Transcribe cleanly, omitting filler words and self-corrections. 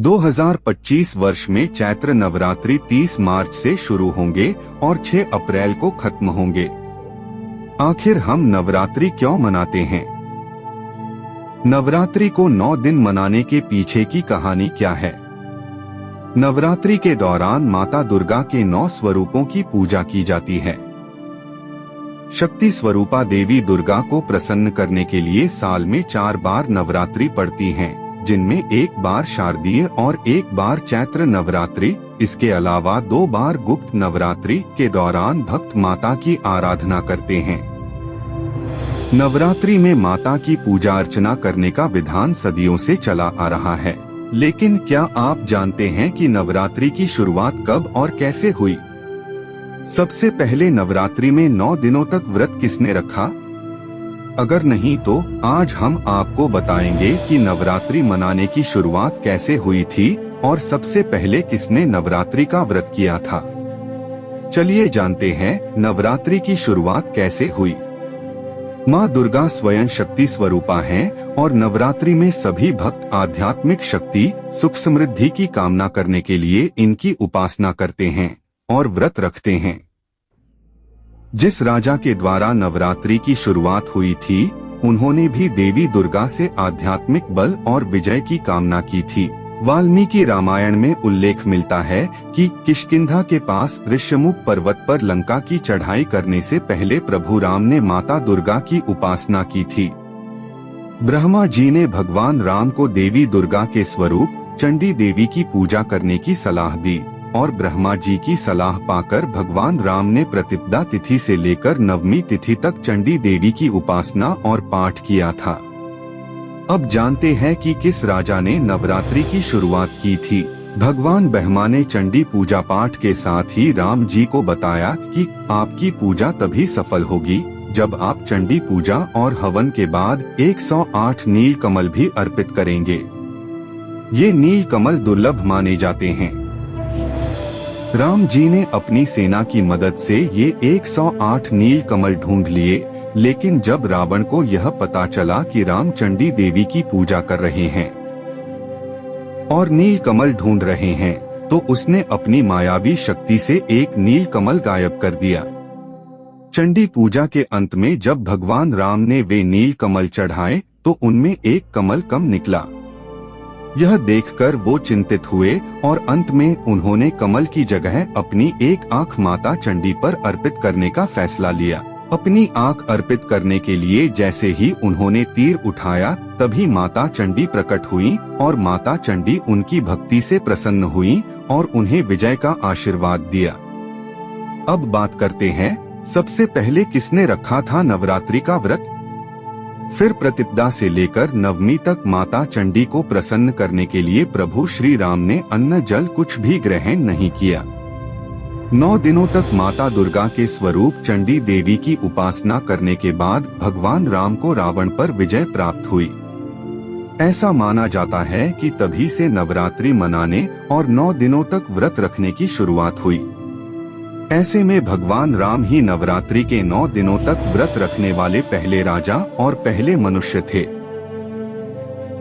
2025 वर्ष में चैत्र नवरात्रि 30 मार्च से शुरू होंगे और 6 अप्रैल को खत्म होंगे। आखिर हम नवरात्रि क्यों मनाते हैं? नवरात्रि को 9 दिन मनाने के पीछे की कहानी क्या है? नवरात्रि के दौरान माता दुर्गा के 9 स्वरूपों की पूजा की जाती है। शक्ति स्वरूपा देवी दुर्गा को प्रसन्न करने के लिए साल में 4 बार नवरात्रि पड़ती हैं, जिनमें एक बार शारदीय और एक बार चैत्र नवरात्रि। इसके अलावा 2 बार गुप्त नवरात्रि के दौरान भक्त माता की आराधना करते हैं। नवरात्रि में माता की पूजा अर्चना करने का विधान सदियों से चला आ रहा है, लेकिन क्या आप जानते हैं कि नवरात्रि की शुरुआत कब और कैसे हुई? सबसे पहले नवरात्रि में 9 दिनों तक व्रत किसने रखा? अगर नहीं तो आज हम आपको बताएंगे कि नवरात्रि मनाने की शुरुआत कैसे हुई थी और सबसे पहले किसने नवरात्रि का व्रत किया था। चलिए जानते हैं नवरात्रि की शुरुआत कैसे हुई। माँ दुर्गा स्वयं शक्ति स्वरूपा हैं और नवरात्रि में सभी भक्त आध्यात्मिक शक्ति, सुख समृद्धि की कामना करने के लिए इनकी उपासना करते हैं और व्रत रखते हैं। जिस राजा के द्वारा नवरात्रि की शुरुआत हुई थी, उन्होंने भी देवी दुर्गा से आध्यात्मिक बल और विजय की कामना की थी। वाल्मीकि रामायण में उल्लेख मिलता है कि किष्किंधा के पास ऋष्यमुख पर्वत पर लंका की चढ़ाई करने से पहले प्रभु राम ने माता दुर्गा की उपासना की थी। ब्रह्मा जी ने भगवान राम को देवी दुर्गा के स्वरूप चंडी देवी की पूजा करने की सलाह दी और ब्रह्मा जी की सलाह पाकर भगवान राम ने प्रतिपदा तिथि से लेकर नवमी तिथि तक चंडी देवी की उपासना और पाठ किया था। अब जानते हैं कि किस राजा ने नवरात्रि की शुरुआत की थी। भगवान ब्रह्मा ने चंडी पूजा पाठ के साथ ही राम जी को बताया कि आपकी पूजा तभी सफल होगी जब आप चंडी पूजा और हवन के बाद 108 नील कमल भी अर्पित करेंगे। ये नील कमल दुर्लभ माने जाते हैं। राम जी ने अपनी सेना की मदद से ये 108 नील कमल ढूंढ लिए, लेकिन जब रावण को यह पता चला कि राम चंडी देवी की पूजा कर रहे हैं और नील कमल ढूंढ रहे हैं, तो उसने अपनी मायावी शक्ति से एक नील कमल गायब कर दिया। चंडी पूजा के अंत में जब भगवान राम ने वे नील कमल चढ़ाए तो उनमें एक कमल कम निकला। यह देखकर वो चिंतित हुए और अंत में उन्होंने कमल की जगह अपनी एक आंख माता चंडी पर अर्पित करने का फैसला लिया। अपनी आंख अर्पित करने के लिए जैसे ही उन्होंने तीर उठाया, तभी माता चंडी प्रकट हुई और माता चंडी उनकी भक्ति से प्रसन्न हुई और उन्हें विजय का आशीर्वाद दिया। अब बात करते हैं, सबसे पहले किसने रखा था नवरात्रि का व्रत? फिर प्रतिपदा से लेकर नवमी तक माता चंडी को प्रसन्न करने के लिए प्रभु श्री राम ने अन्न जल कुछ भी ग्रहण नहीं किया। 9 दिनों तक माता दुर्गा के स्वरूप चंडी देवी की उपासना करने के बाद भगवान राम को रावण पर विजय प्राप्त हुई। ऐसा माना जाता है कि तभी से नवरात्रि मनाने और 9 दिनों तक व्रत रखने की शुरुआत हुई। ऐसे में भगवान राम ही नवरात्रि के 9 दिनों तक व्रत रखने वाले पहले राजा और पहले मनुष्य थे।